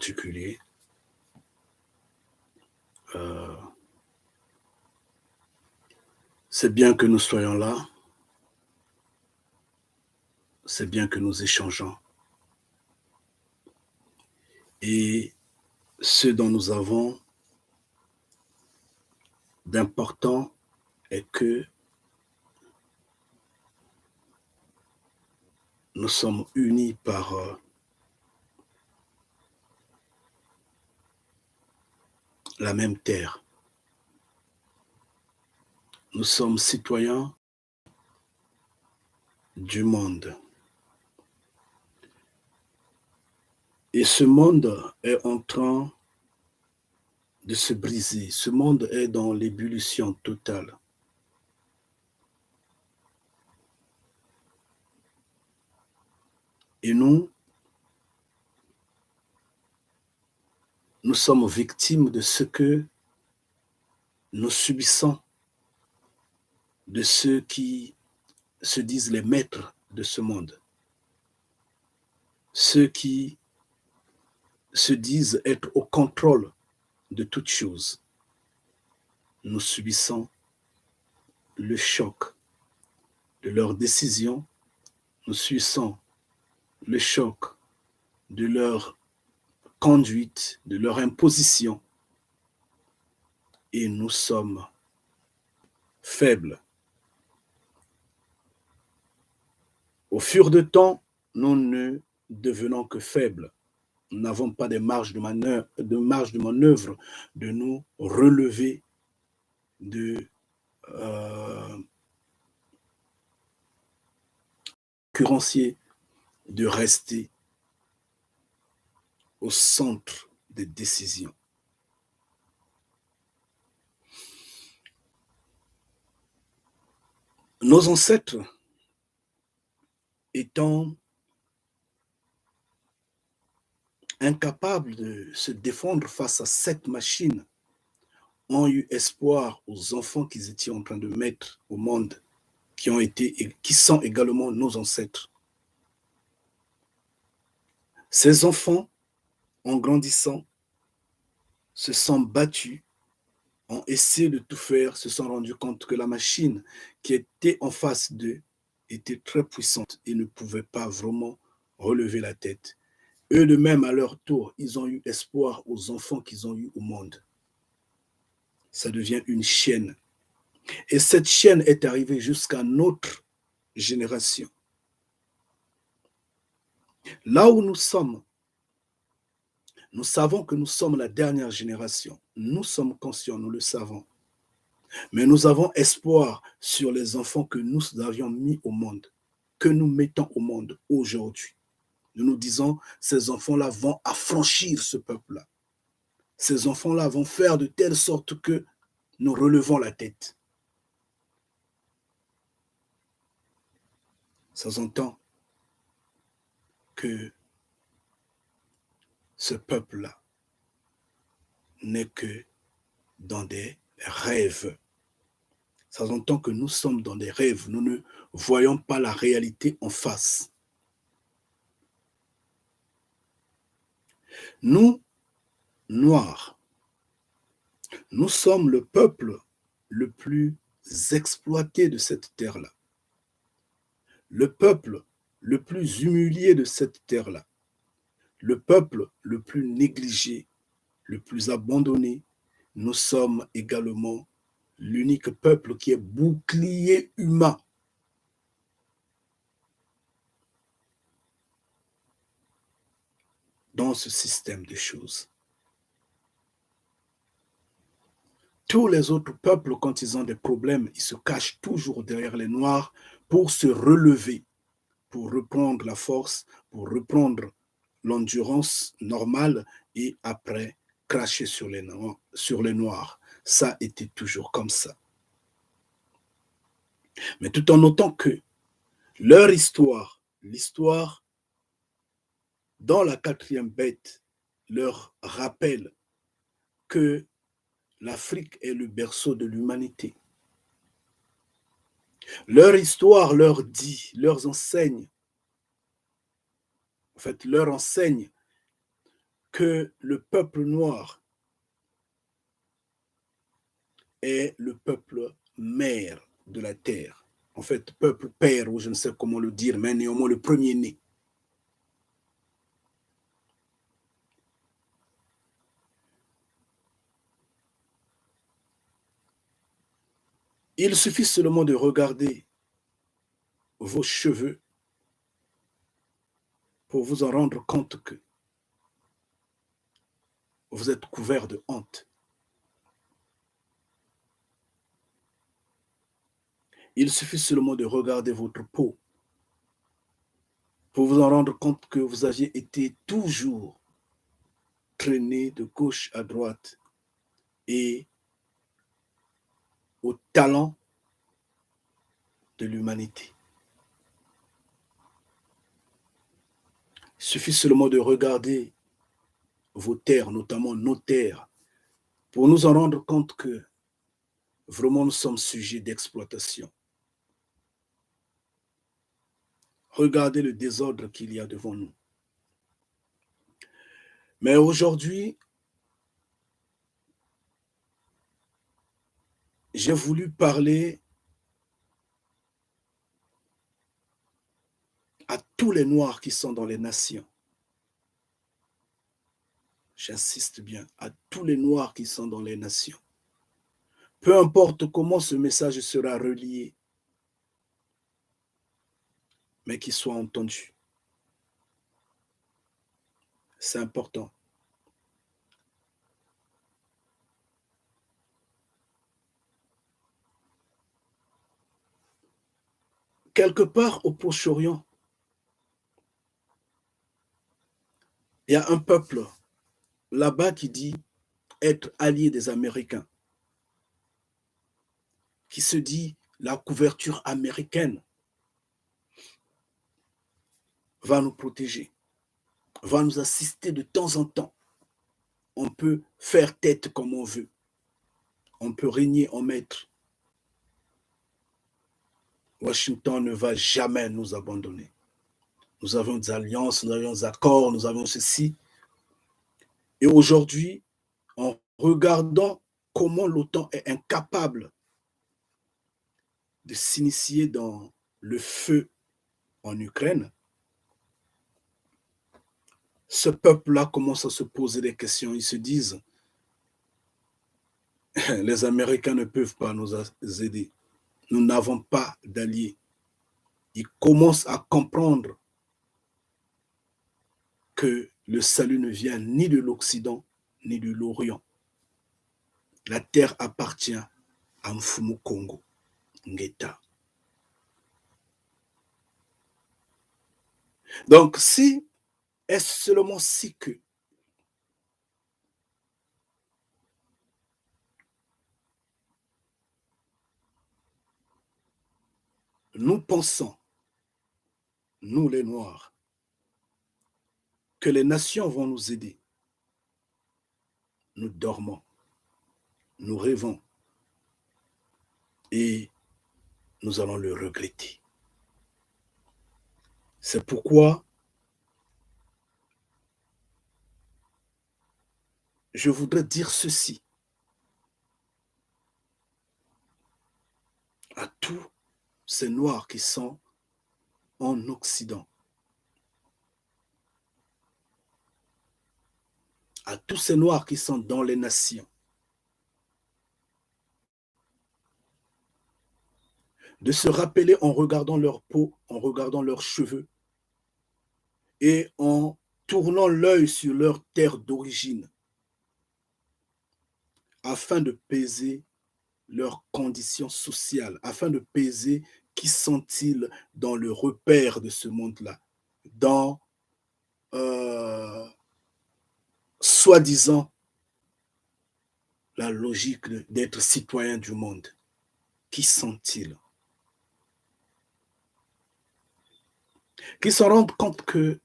particulier. C'est bien que nous soyons là. C'est bien que nous échangeons. Et ce dont nous avons d'important est que nous sommes unis par la même terre. Nous sommes citoyens du monde. Et ce monde est en train de se briser. Ce monde est dans l'ébullition totale. Et nous sommes victimes de ce que nous subissons, de ceux qui se disent les maîtres de ce monde, ceux qui se disent être au contrôle de toutes choses. Nous subissons le choc de leurs décisions, nous subissons le choc de leur conduite, de leur imposition, et nous sommes faibles. Au fur du temps, nous ne devenons que faibles. Nous n'avons pas de marge de manœuvre de nous relever, de concurrencier, de rester au centre des décisions. Nos ancêtres, étant incapables de se défendre face à cette machine, ont eu espoir aux enfants qu'ils étaient en train de mettre au monde, qui sont également nos ancêtres. Ces enfants, en grandissant, se sont battus, ont essayé de tout faire, se sont rendus compte que la machine qui était en face d'eux était très puissante et ne pouvait pas vraiment relever la tête. Eux de même, à leur tour, ils ont eu espoir aux enfants qu'ils ont eus au monde. Ça devient une chaîne. Et cette chaîne est arrivée jusqu'à notre génération. Là où nous sommes, nous savons que nous sommes la dernière génération. Nous sommes conscients, nous le savons. Mais nous avons espoir sur les enfants que nous avions mis au monde, que nous mettons au monde aujourd'hui. Nous nous disons, ces enfants-là vont affranchir ce peuple-là. Ces enfants-là vont faire de telle sorte que nous relevons la tête. Ça s'entend que ce peuple-là n'est que dans des rêves. Ça s'entend que nous sommes dans des rêves. Nous ne voyons pas la réalité en face. Nous, Noirs, nous sommes le peuple le plus exploité de cette terre-là. Le peuple le plus humilié de cette terre-là. Le peuple le plus négligé, le plus abandonné. Nous sommes également l'unique peuple qui est bouclier humain. Dans ce système de choses. Tous les autres peuples, quand ils ont des problèmes, ils se cachent toujours derrière les Noirs pour se relever, pour reprendre la force, pour reprendre l'endurance normale et après cracher sur les Noirs. Ça était toujours comme ça. Mais tout en notant que leur histoire, l'histoire dans la 4e bête, leur rappelle que l'Afrique est le berceau de l'humanité. Leur histoire leur dit, leur enseigne que le peuple noir est le peuple mère de la terre. En fait, peuple père, ou je ne sais comment le dire, mais néanmoins le premier-né. Il suffit seulement de regarder vos cheveux pour vous en rendre compte que vous êtes couvert de honte. Il suffit seulement de regarder votre peau pour vous en rendre compte que vous aviez été toujours traîné de gauche à droite et au talent de l'humanité. Il suffit seulement de regarder vos terres, notamment nos terres, pour nous en rendre compte que vraiment nous sommes sujets d'exploitation. Regardez le désordre qu'il y a devant nous. Mais aujourd'hui, j'ai voulu parler à tous les Noirs qui sont dans les nations. J'insiste bien, à tous les Noirs qui sont dans les nations. Peu importe comment ce message sera relié, mais qu'il soit entendu. C'est important. Quelque part au Proche-Orient, il y a un peuple là-bas qui dit être allié des Américains, qui se dit la couverture américaine va nous protéger, va nous assister de temps en temps. On peut faire tête comme on veut. On peut régner en maître. Washington ne va jamais nous abandonner. Nous avons des alliances, nous avons des accords, nous avons ceci. Et aujourd'hui, en regardant comment l'OTAN est incapable de s'initier dans le feu en Ukraine, ce peuple-là commence à se poser des questions. Ils se disent, les Américains ne peuvent pas nous aider. Nous n'avons pas d'alliés. Ils commencent à comprendre que le salut ne vient ni de l'Occident, ni de l'Orient. La terre appartient à Mfumu Kongo, Ngeta. Donc, si, est-ce seulement si que nous pensons, nous les Noirs, que les nations vont nous aider, nous dormons, nous rêvons et nous allons le regretter. C'est pourquoi je voudrais dire ceci à tous ces Noirs qui sont en Occident, à tous ces Noirs qui sont dans les nations, de se rappeler en regardant leur peau, en regardant leurs cheveux et en tournant l'œil sur leur terre d'origine afin de peser leurs conditions sociales, afin de peser qui sont-ils dans le repère de ce monde-là, dans soi-disant la logique d'être citoyen du monde. Qui sont-ils? Qui se rendent compte que,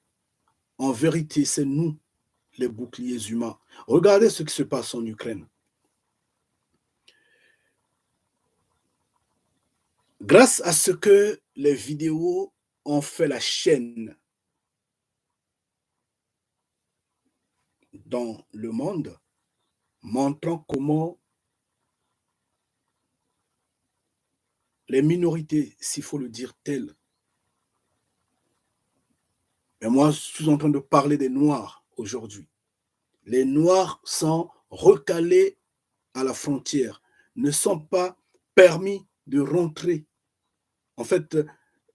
en vérité, c'est nous, les boucliers humains. Regardez ce qui se passe en Ukraine. Grâce à ce que les vidéos ont fait la chaîne dans le monde, montrant comment les minorités, s'il faut le dire telles, mais moi je suis en train de parler des Noirs aujourd'hui. Les Noirs sont recalés à la frontière, ne sont pas permis de rentrer, en fait,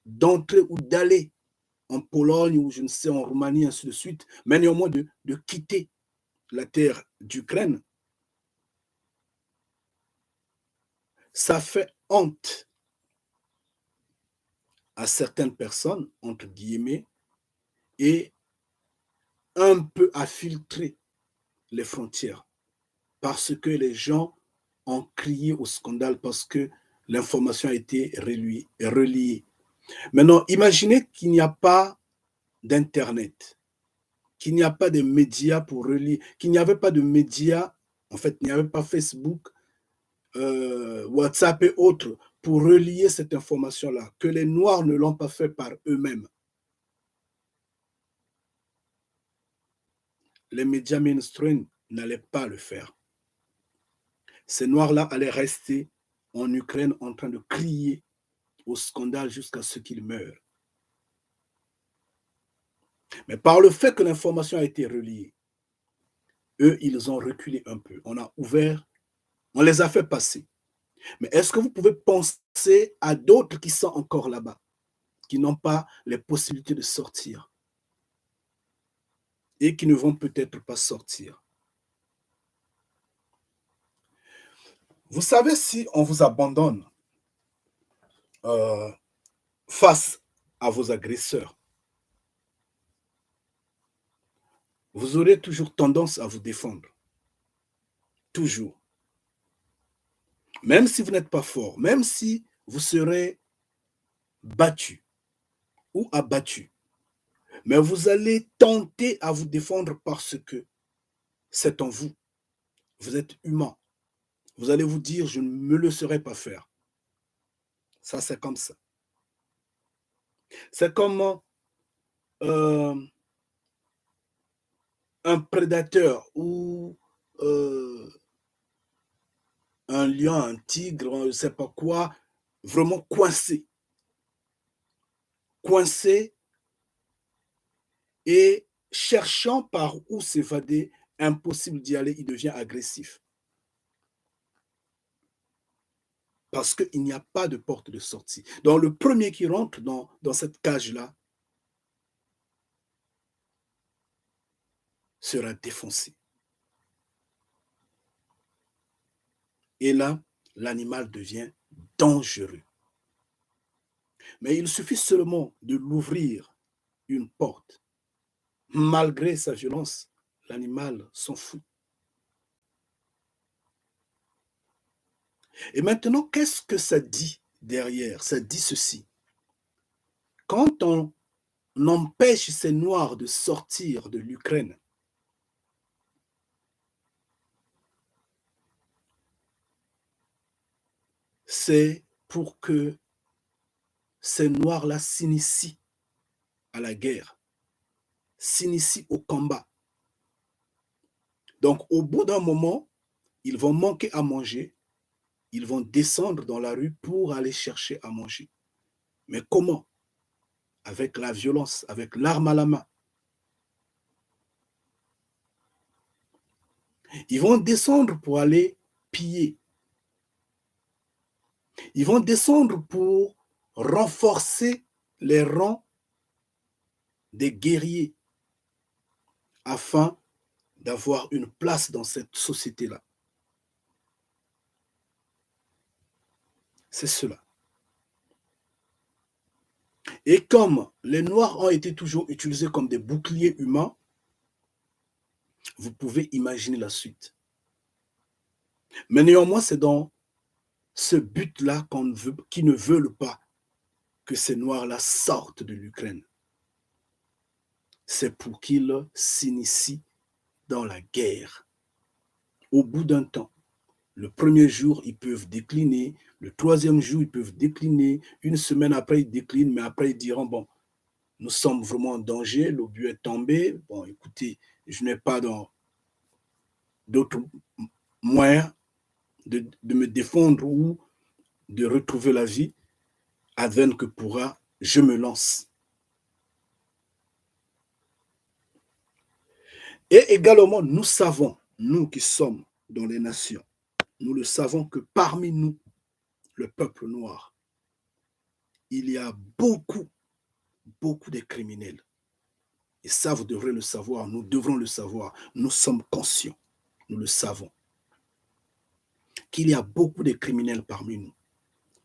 d'entrer ou d'aller en Pologne ou je ne sais, en Roumanie, ainsi de suite, mais néanmoins de quitter la terre d'Ukraine. Ça fait honte à certaines personnes, entre guillemets, et un peu à filtrer les frontières parce que les gens ont crié au scandale parce que l'information a été reliée. Maintenant, imaginez qu'il n'y a pas d'Internet, qu'il n'y a pas de médias pour relier, qu'il n'y avait pas de médias, en fait, il n'y avait pas Facebook, WhatsApp et autres pour relier cette information-là, que les Noirs ne l'ont pas fait par eux-mêmes. Les médias mainstream n'allaient pas le faire. Ces Noirs-là allaient rester en Ukraine en train de crier au scandale jusqu'à ce qu'ils meurent. Mais par le fait que l'information a été reliée, eux, ils ont reculé un peu. On a ouvert, on les a fait passer. Mais est-ce que vous pouvez penser à d'autres qui sont encore là-bas, qui n'ont pas les possibilités de sortir et qui ne vont peut-être pas sortir? Vous savez, si on vous abandonne euh, face à vos agresseurs, vous aurez toujours tendance à vous défendre. Toujours. Même si vous n'êtes pas fort, même si vous serez battu ou abattu, mais vous allez tenter à vous défendre parce que c'est en vous. Vous êtes humain. Vous allez vous dire, je ne me le serais pas faire. Ça, c'est comme ça. C'est comme euh, un prédateur ou un lion, un tigre, je ne sais pas quoi, vraiment coincé. Coincé et cherchant par où s'évader, impossible d'y aller, il devient agressif. Parce qu'il n'y a pas de porte de sortie. Donc le premier qui rentre dans cette cage-là sera défoncé. Et là, l'animal devient dangereux. Mais il suffit seulement de l'ouvrir une porte. Malgré sa violence, l'animal s'en fout. Et maintenant, qu'est-ce que ça dit derrière? Ça dit ceci. Quand on empêche ces Noirs de sortir de l'Ukraine, c'est pour que ces Noirs-là s'initient à la guerre, s'initient au combat. Donc, au bout d'un moment, ils vont manquer à manger, ils vont descendre dans la rue pour aller chercher à manger. Mais comment? Avec la violence, avec l'arme à la main. Ils vont descendre pour aller piller. Ils vont descendre pour renforcer les rangs des guerriers afin d'avoir une place dans cette société-là. C'est cela. Et comme les Noirs ont été toujours utilisés comme des boucliers humains, vous pouvez imaginer la suite. Mais néanmoins, c'est dans ce but-là qu'ils ne veulent pas que ces Noirs-là sortent de l'Ukraine. C'est pour qu'ils s'initient dans la guerre. Au bout d'un temps, le premier jour, ils peuvent décliner, le troisième jour, ils peuvent décliner, une semaine après, ils déclinent, mais après, ils diront, bon, nous sommes vraiment en danger, l'obus est tombé, bon, écoutez, je n'ai pas d'autres moyens de me défendre ou de retrouver la vie, advienne que pourra, je me lance. Et également, nous savons, nous qui sommes dans les nations, nous le savons que parmi nous, le peuple noir, il y a beaucoup, beaucoup de criminels. Et ça, vous devrez le savoir, nous devrons le savoir, nous sommes conscients, nous le savons, qu'il y a beaucoup de criminels parmi nous,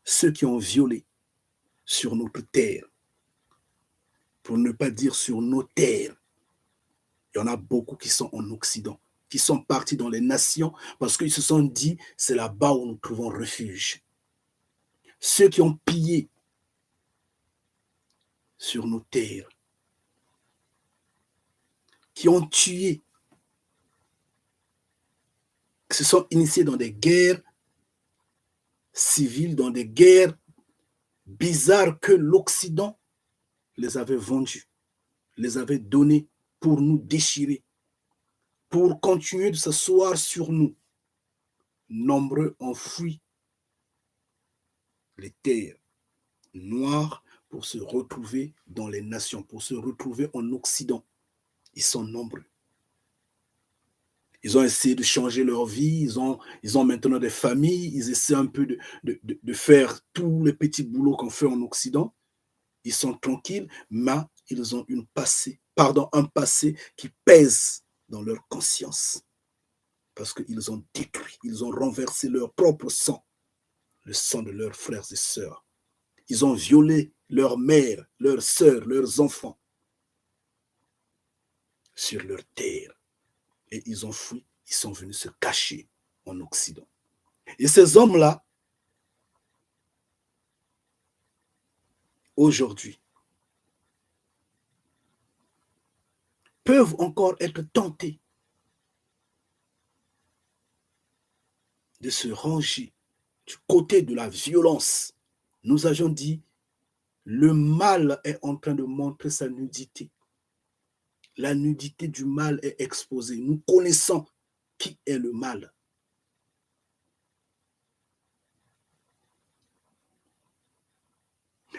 ceux qui ont violé sur notre terre, pour ne pas dire sur nos terres. Il y en a beaucoup qui sont en Occident, qui sont partis dans les nations parce qu'ils se sont dit, c'est là-bas où nous trouvons refuge. Ceux qui ont pillé sur nos terres, qui ont tué, qui se sont initiés dans des guerres civiles, dans des guerres bizarres que l'Occident les avait vendus, les avait donnés pour nous déchirer, pour continuer de s'asseoir sur nous. Nombreux ont fui les terres noires pour se retrouver dans les nations, pour se retrouver en Occident. Ils sont nombreux. Ils ont essayé de changer leur vie, ils ont maintenant des familles, ils essaient un peu de faire tous les petits boulots qu'on fait en Occident. Ils sont tranquilles, mais ils ont un passé qui pèse dans leur conscience. Parce qu'ils ont détruit, ils ont renversé leur propre sang, le sang de leurs frères et sœurs. Ils ont violé leurs mères, leurs sœurs, leurs enfants sur leur terre. Et ils ont fui, ils sont venus se cacher en Occident. Et ces hommes-là, aujourd'hui, peuvent encore être tentés de se ranger du côté de la violence. Nous avions dit, le mal est en train de montrer sa nudité. La nudité du mal est exposée. Nous connaissons qui est le mal.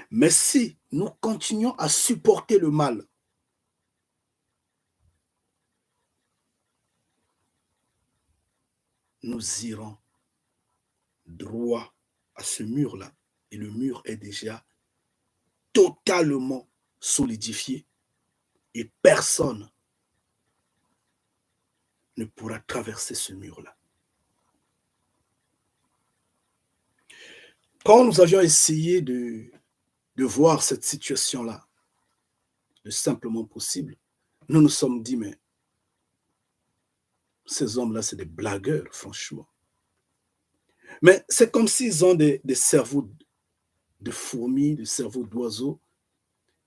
Mais si nous continuons à supporter le mal, nous irons droit à ce mur-là. Et le mur est déjà totalement solidifié et personne ne pourra traverser ce mur-là. Quand nous avions essayé de voir cette situation-là, le simplement possible, nous nous sommes dit, mais ces hommes-là, c'est des blagueurs, franchement. Mais c'est comme s'ils ont des cerveaux de fourmis, des cerveaux d'oiseaux.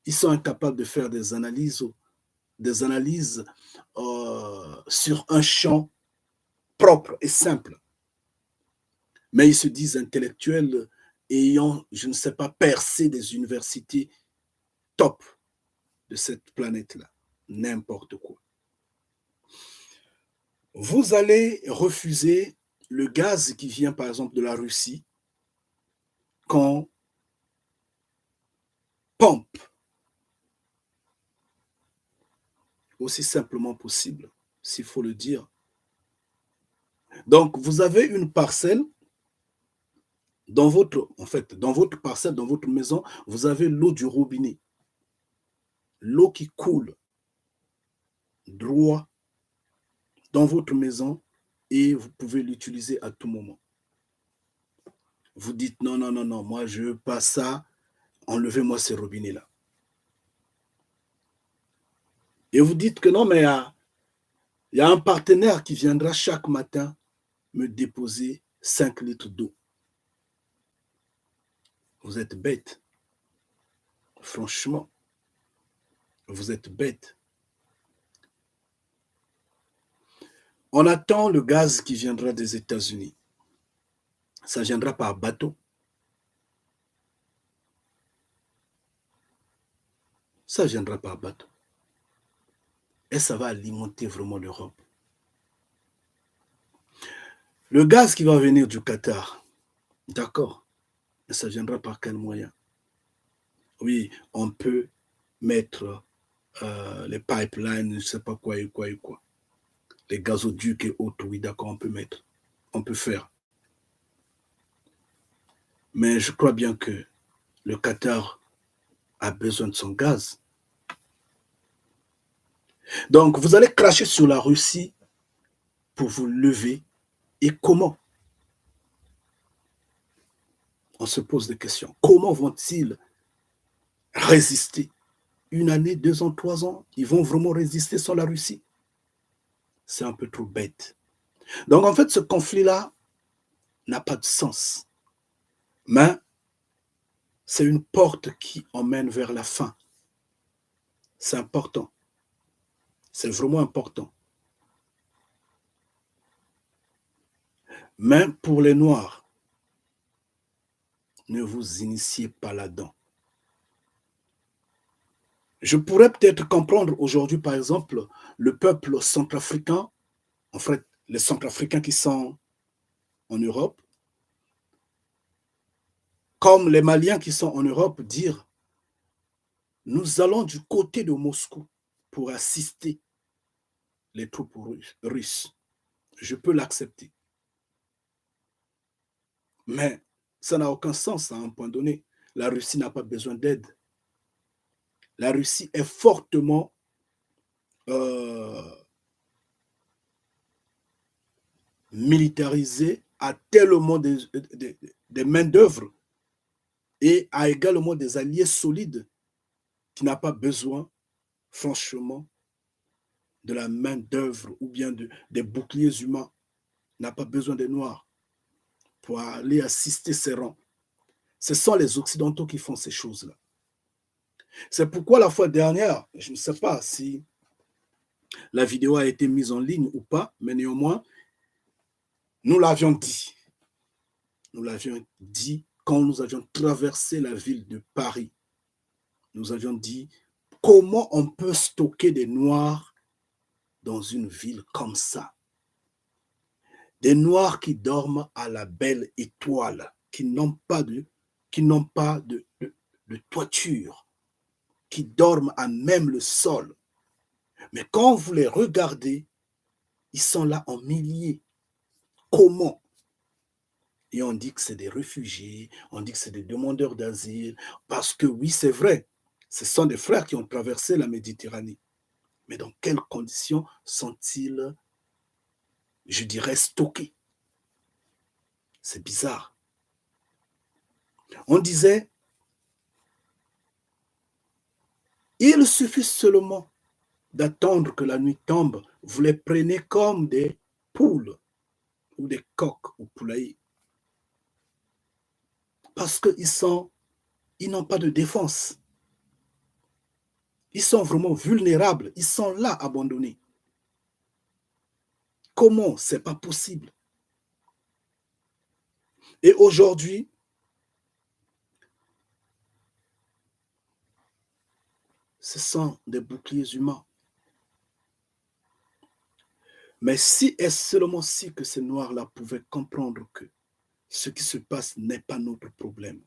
Ils sont incapables de faire des analyses sur un champ propre et simple. Mais ils se disent intellectuels ayant, je ne sais pas, percé des universités top de cette planète-là. N'importe quoi. Vous allez refuser le gaz qui vient, par exemple, de la Russie qu'on pompe aussi simplement possible, s'il faut le dire. Donc, vous avez une parcelle dans votre parcelle, dans votre maison, vous avez l'eau du robinet. L'eau qui coule droit dans votre maison et vous pouvez l'utiliser à tout moment. Vous dites non, non, non, non, moi je veux pas ça, enlevez-moi ces robinets-là. Et vous dites que non, mais il y a un partenaire qui viendra chaque matin me déposer 5 litres d'eau. Vous êtes bête. Franchement, vous êtes bête. On attend le gaz qui viendra des États-Unis. Ça viendra par bateau. Ça viendra par bateau. Et ça va alimenter vraiment l'Europe. Le gaz qui va venir du Qatar, d'accord, mais ça viendra par quel moyen? Oui, on peut mettre les pipelines, je ne sais pas quoi et quoi et quoi. Les gazoducs et autres, oui, d'accord, on peut mettre, on peut faire. Mais je crois bien que le Qatar a besoin de son gaz. Donc, vous allez cracher sur la Russie pour vous lever. Et comment? On se pose des questions. Comment vont-ils résister? Une année, 2 ans, 3 ans? Ils vont vraiment résister sans la Russie? C'est un peu trop bête. Donc, en fait, ce conflit-là n'a pas de sens. Mais c'est une porte qui emmène vers la fin. C'est important. C'est vraiment important. Mais pour les Noirs, ne vous initiez pas là-dedans. Je pourrais peut-être comprendre aujourd'hui, par exemple, le peuple centrafricain, en fait, les centrafricains qui sont en Europe, comme les Maliens qui sont en Europe, dire nous allons du côté de Moscou pour assister les troupes russes. Je peux l'accepter. Mais ça n'a aucun sens à un point donné. La Russie n'a pas besoin d'aide. La Russie est fortement euh, militarisée, a tellement des main-d'œuvre et a également des alliés solides qui n'a pas besoin, franchement, de la main-d'œuvre ou bien des boucliers humains, n'a pas besoin des Noirs pour aller assister ses rangs. Ce sont les Occidentaux qui font ces choses-là. C'est pourquoi la fois dernière, je ne sais pas si la vidéo a été mise en ligne ou pas, mais néanmoins, nous l'avions dit. Nous l'avions dit quand nous avions traversé la ville de Paris. Nous avions dit comment on peut stocker des Noirs dans une ville comme ça. Des Noirs qui dorment à la belle étoile, qui n'ont pas de toiture, qui dorment à même le sol. Mais quand vous les regardez, ils sont là en milliers. Comment? Et on dit que c'est des réfugiés, on dit que c'est des demandeurs d'asile, parce que oui, c'est vrai, ce sont des frères qui ont traversé la Méditerranée. Mais dans quelles conditions sont-ils, je dirais, stockés? C'est bizarre. On disait, il suffit seulement d'attendre que la nuit tombe, vous les prenez comme des poules ou des coqs ou poulaillers. Parce ils n'ont pas de défense. Ils sont vraiment vulnérables. Ils sont là abandonnés. Comment? C'est pas possible. Et aujourd'hui, ce sont des boucliers humains. Mais si est seulement si que ces Noirs-là pouvaient comprendre que ce qui se passe n'est pas notre problème.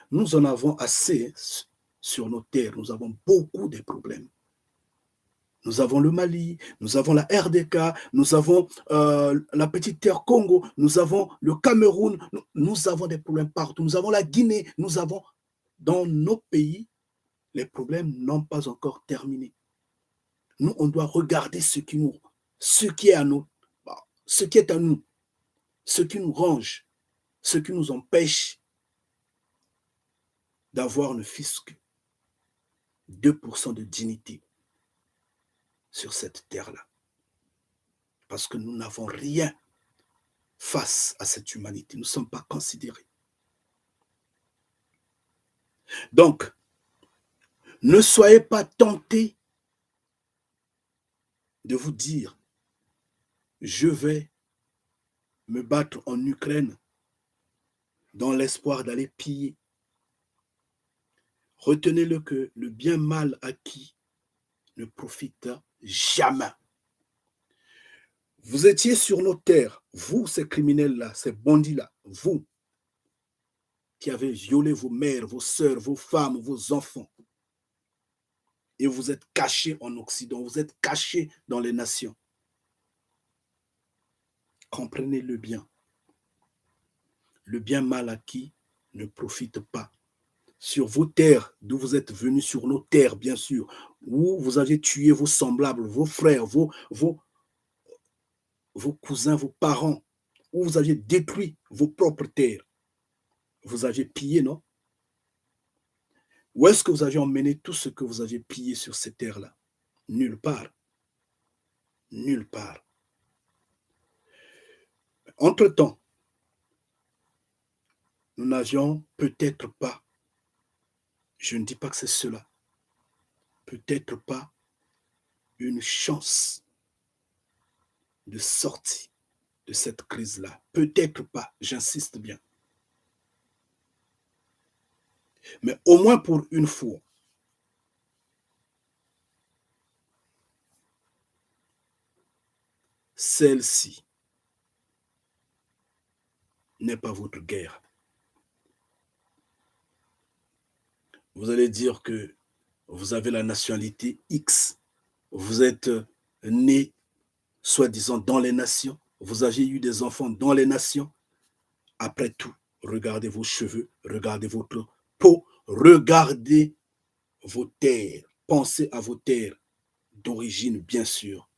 Nous en avons assez sur nos terres. Nous avons beaucoup de problèmes. Nous avons le Mali, nous avons la RDK, nous avons la petite terre Congo, nous avons le Cameroun, nous avons des problèmes partout. Nous avons la Guinée, nous avons dans nos pays, les problèmes n'ont pas encore terminé. Nous, on doit regarder ce qui est à nous, ce qui est à nous, ce qui nous range, ce qui nous empêche d'avoir ne fût-ce que 2% de dignité sur cette terre-là. Parce que nous n'avons rien face à cette humanité. Nous ne sommes pas considérés. Donc, ne soyez pas tentés de vous dire, je vais me battre en Ukraine dans l'espoir d'aller piller. Retenez-le que le bien mal acquis ne profite jamais. Vous étiez sur nos terres, vous, ces criminels-là, ces bandits-là, vous qui avez violé vos mères, vos sœurs, vos femmes, vos enfants, et vous êtes cachés en Occident, vous êtes cachés dans les nations. Comprenez-le bien. Le bien mal acquis ne profite pas. Sur vos terres, d'où vous êtes venus, sur nos terres, bien sûr, où vous avez tué vos semblables, vos frères, vos cousins, vos parents, où vous aviez détruit vos propres terres. Vous aviez pillé, non? Où est-ce que vous aviez emmené tout ce que vous aviez pillé sur ces terres-là? Nulle part. Nulle part. Entre-temps, nous n'avions peut-être pas, je ne dis pas que c'est cela, peut-être pas une chance de sortie de cette crise-là. Peut-être pas, j'insiste bien. Mais au moins pour une fois, celle-ci n'est pas votre guerre. Vous allez dire que vous avez la nationalité X, vous êtes né, soi-disant, dans les nations, vous avez eu des enfants dans les nations. Après tout, regardez vos cheveux, regardez votre peau, regardez vos terres, pensez à vos terres d'origine, bien sûr.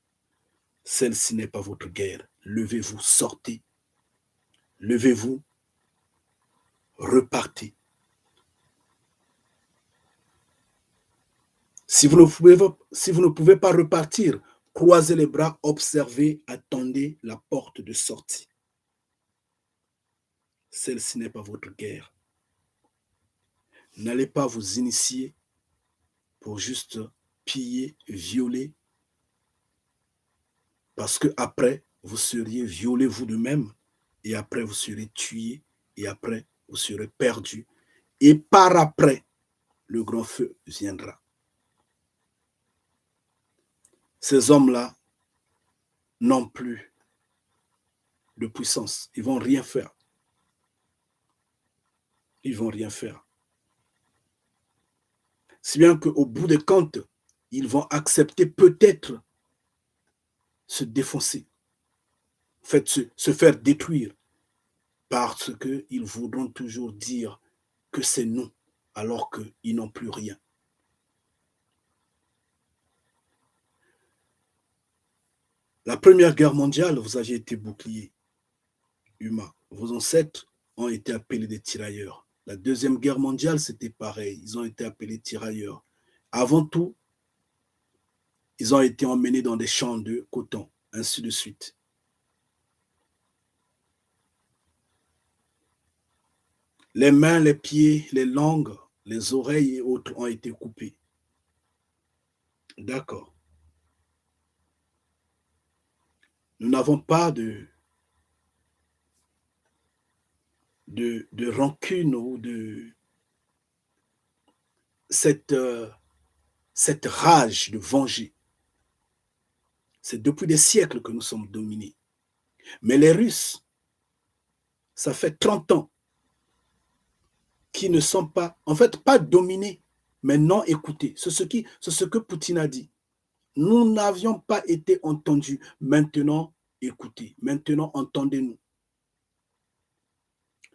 Celle-ci n'est pas votre guerre. Levez-vous, sortez, levez-vous, repartez. Si vous ne pouvez pas repartir, croisez les bras, observez, attendez la porte de sortie. Celle-ci n'est pas votre guerre. N'allez pas vous initier pour juste piller, violer, parce que après vous seriez violé vous de même, et après vous serez tué, et après vous serez perdu, et par après, le grand feu viendra. Ces hommes-là n'ont plus de puissance. Ils vont rien faire. Ils vont rien faire. Si bien qu'au bout des comptes, ils vont accepter peut-être se défoncer, en fait, se faire détruire, parce qu'ils voudront toujours dire que c'est nous, alors qu'ils n'ont plus rien. La Première Guerre mondiale, vous avez été bouclier humain. Vos ancêtres ont été appelés des tirailleurs. La Deuxième Guerre mondiale, c'était pareil. Ils ont été appelés tirailleurs. Avant tout, ils ont été emmenés dans des champs de coton, ainsi de suite. Les mains, les pieds, les langues, les oreilles et autres ont été coupés. D'accord. Nous n'avons pas de rancune ou de cette, cette rage de venger. C'est depuis des siècles que nous sommes dominés. Mais les Russes, ça fait 30 ans qu'ils ne sont pas, en fait, pas dominés, mais non écoutés. C'est ce que Poutine a dit. Nous n'avions pas été entendus. Maintenant, écoutez. Maintenant, entendez-nous.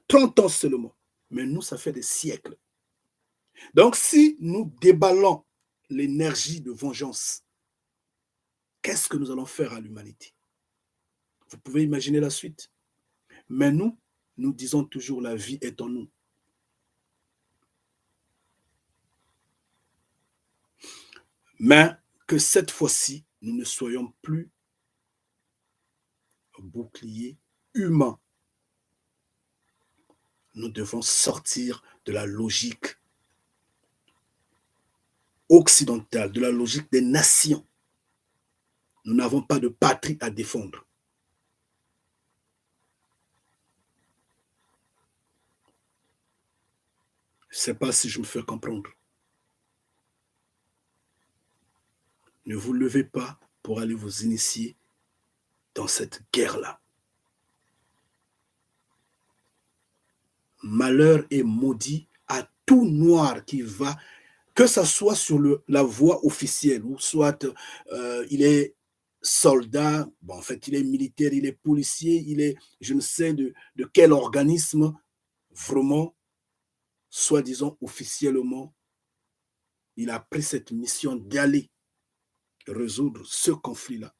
30 ans seulement. Mais nous, ça fait des siècles. Donc, si nous déballons l'énergie de vengeance, qu'est-ce que nous allons faire à l'humanité? Vous pouvez imaginer la suite. Mais nous, nous disons toujours la vie est en nous. Mais que cette fois-ci, nous ne soyons plus boucliers humains. Nous devons sortir de la logique occidentale, de la logique des nations. Nous n'avons pas de patrie à défendre. Je ne sais pas si je me fais comprendre. Ne vous levez pas pour aller vous initier dans cette guerre-là. Malheur et maudit à tout noir qui va, que ça soit sur la voie officielle, ou soit il est soldat, bon, en fait, il est militaire, il est policier, il est, je ne sais de quel organisme, vraiment, soi-disant officiellement, il a pris cette mission d'aller résoudre ce conflit-là.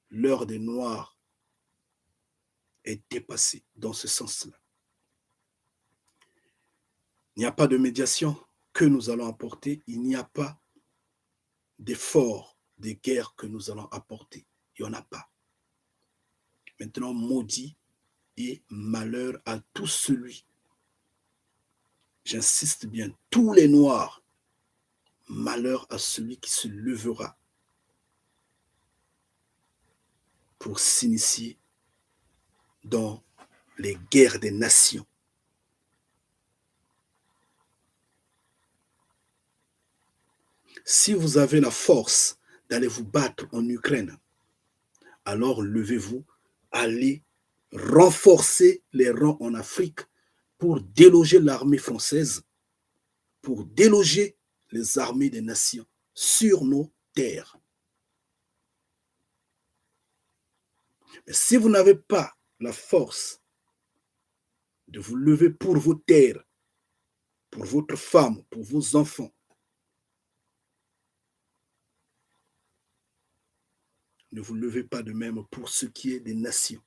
L'heure des Noirs est dépassée dans ce sens-là. Il n'y a pas de médiation que nous allons apporter, il n'y a pas d'effort de guerre que nous allons apporter. Il n'y en a pas. Maintenant, maudit et malheur à tout celui, j'insiste bien, tous les Noirs, malheur à celui qui se lèvera pour s'initier dans les guerres des nations. Si vous avez la force d'aller vous battre en Ukraine, alors levez-vous, allez renforcer les rangs en Afrique pour déloger l'armée française, pour déloger les armées des nations sur nos terres. Mais si vous n'avez pas la force de vous lever pour vos terres, pour votre femme, pour vos enfants, ne vous levez pas de même pour ce qui est des nations.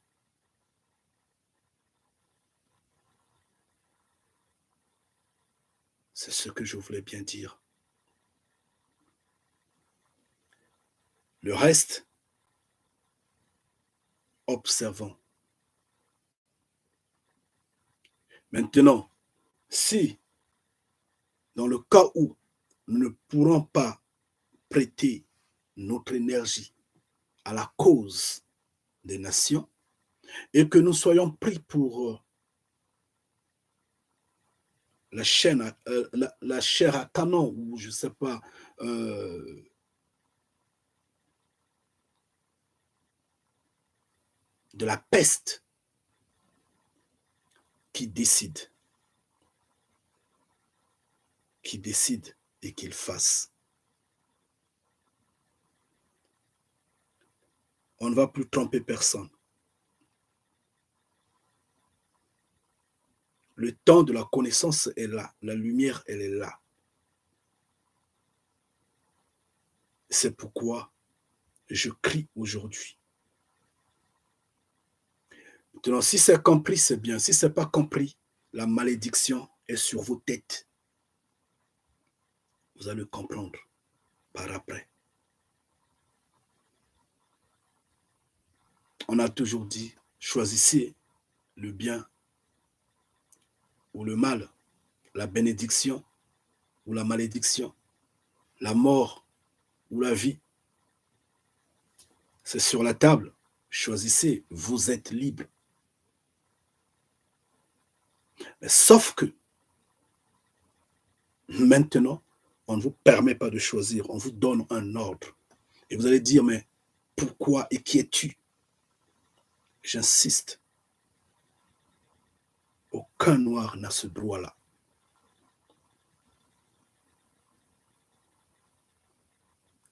C'est ce que je voulais bien dire. Le reste, observons. Maintenant, si, dans le cas où nous ne pourrons pas prêter notre énergie à la cause des nations et que nous soyons pris pour la chair à canon, ou je ne sais pas, de la peste qui décide et qu'il fasse. On ne va plus tromper personne. Le temps de la connaissance est là, la lumière, elle est là. C'est pourquoi je crie aujourd'hui. Maintenant, si c'est compris, c'est bien. Si ce n'est pas compris, la malédiction est sur vos têtes. Vous allez comprendre par après. On a toujours dit, choisissez le bien ou le mal, la bénédiction ou la malédiction, la mort ou la vie. C'est sur la table. Choisissez, vous êtes libre. Mais sauf que maintenant, on ne vous permet pas de choisir, on vous donne un ordre. Et vous allez dire, mais pourquoi et qui es-tu? J'insiste. Aucun noir n'a ce droit-là.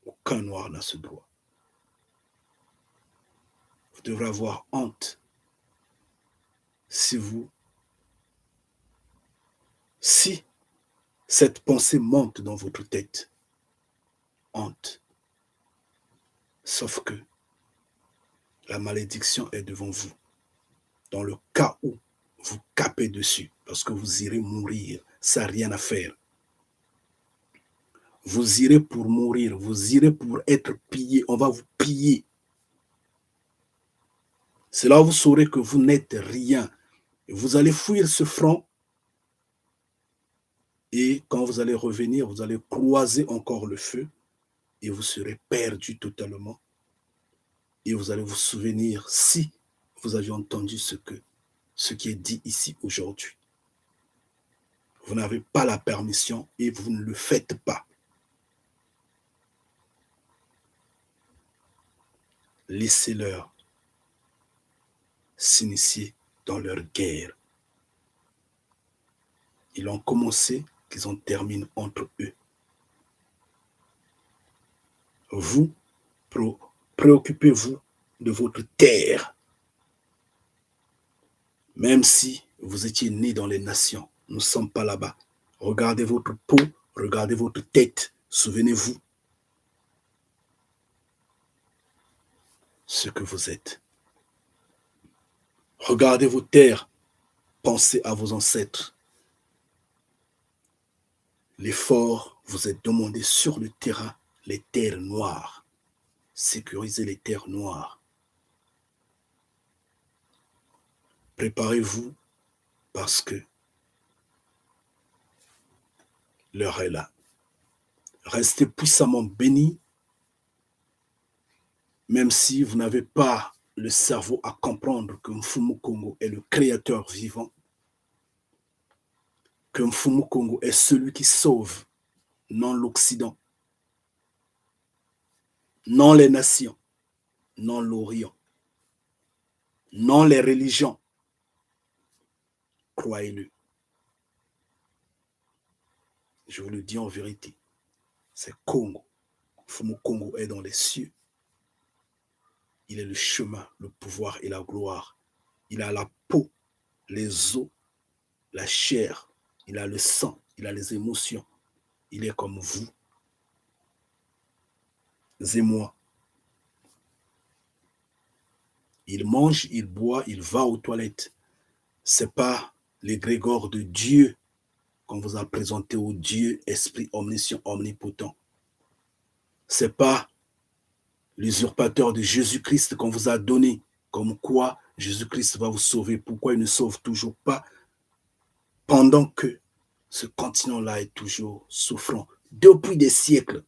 Aucun noir n'a ce droit. Vous devrez avoir honte si cette pensée monte dans votre tête. Honte. Sauf que la malédiction est devant vous. Dans le cas où vous capez dessus, parce que vous irez mourir, ça n'a rien à faire. Vous irez pour mourir, vous irez pour être pillé, on va vous piller. C'est là où vous saurez que vous n'êtes rien. Vous allez fuir ce front et quand vous allez revenir, vous allez croiser encore le feu et vous serez perdu totalement. Et vous allez vous souvenir si vous aviez entendu ce qui est dit ici aujourd'hui. Vous n'avez pas la permission et vous ne le faites pas. Laissez-leur s'initier dans leur guerre. Ils ont commencé, qu'ils en terminent entre eux. Vous, préoccupez-vous de votre terre. Même si vous étiez né dans les nations, nous ne sommes pas là-bas. Regardez votre peau, regardez votre tête. Souvenez-vous ce que vous êtes. Regardez vos terres. Pensez à vos ancêtres. L'effort vous est demandé sur le terrain, les terres noires. Sécurisez les terres noires. Préparez-vous parce que l'heure est là. Restez puissamment bénis, même si vous n'avez pas le cerveau à comprendre que Mfumu Kongo est le créateur vivant, que Mfumu Kongo est celui qui sauve, non l'Occident, non les nations, non l'Orient, non les religions. Croyez-le. Je vous le dis en vérité. C'est Congo. Mfumu Kongo est dans les cieux. Il est le chemin, le pouvoir et la gloire. Il a la peau, les os, la chair. Il a le sang, il a les émotions. Il est comme vous et moi. Il mange, il boit, il va aux toilettes. Ce n'est pas l'égrégore de Dieu qu'on vous a présenté au Dieu, Esprit omniscient, omnipotent. Ce n'est pas l'usurpateur de Jésus-Christ qu'on vous a donné, comme quoi Jésus-Christ va vous sauver. Pourquoi il ne sauve toujours pas pendant que ce continent-là est toujours souffrant depuis des siècles?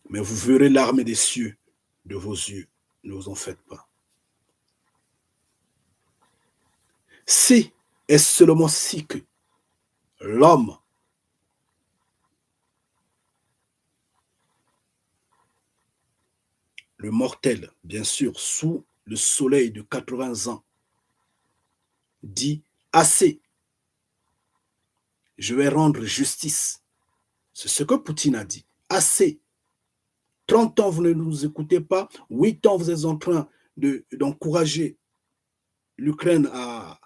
Mais vous verrez l'armée des cieux de vos yeux. Ne vous en faites pas. Si est seulement si que l'homme le mortel, bien sûr, sous le soleil de 80 ans, dit assez, je vais rendre justice. C'est ce que Poutine a dit. Assez. 30 ans, vous ne nous écoutez pas. 8 ans, vous êtes en train d'encourager l'Ukraine à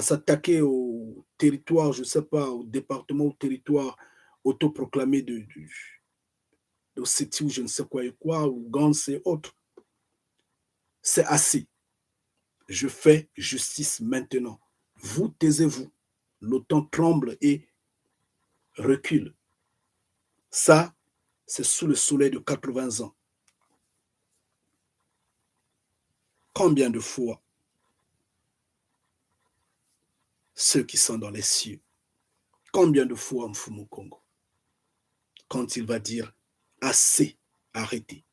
s'attaquer au territoire, je ne sais pas, au département, au territoire autoproclamé d'Ossétie ou je ne sais quoi et quoi, ou Gans et autres. C'est assez. Je fais justice maintenant. Vous taisez-vous. L'OTAN tremble et recule. Ça, c'est sous le soleil de 80 ans. Combien de fois ceux qui sont dans les cieux, combien de fois Mfumu Kongo, quand il va dire assez, arrêtez.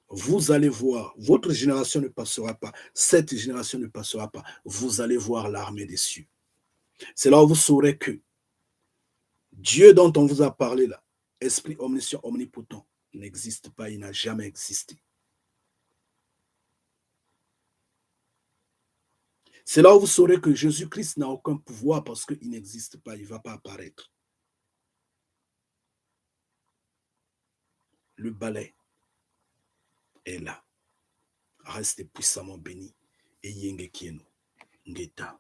Vous allez voir, votre génération ne passera pas, cette génération ne passera pas, vous allez voir l'armée des cieux. C'est là où vous saurez que Dieu dont on vous a parlé là, Esprit omniscient, omnipotent, n'existe pas, il n'a jamais existé. C'est là où vous saurez que Jésus-Christ n'a aucun pouvoir parce qu'il n'existe pas, il ne va pas apparaître. Le balai est là. Restez puissamment bénis et Yenge Kieno. Ngeta.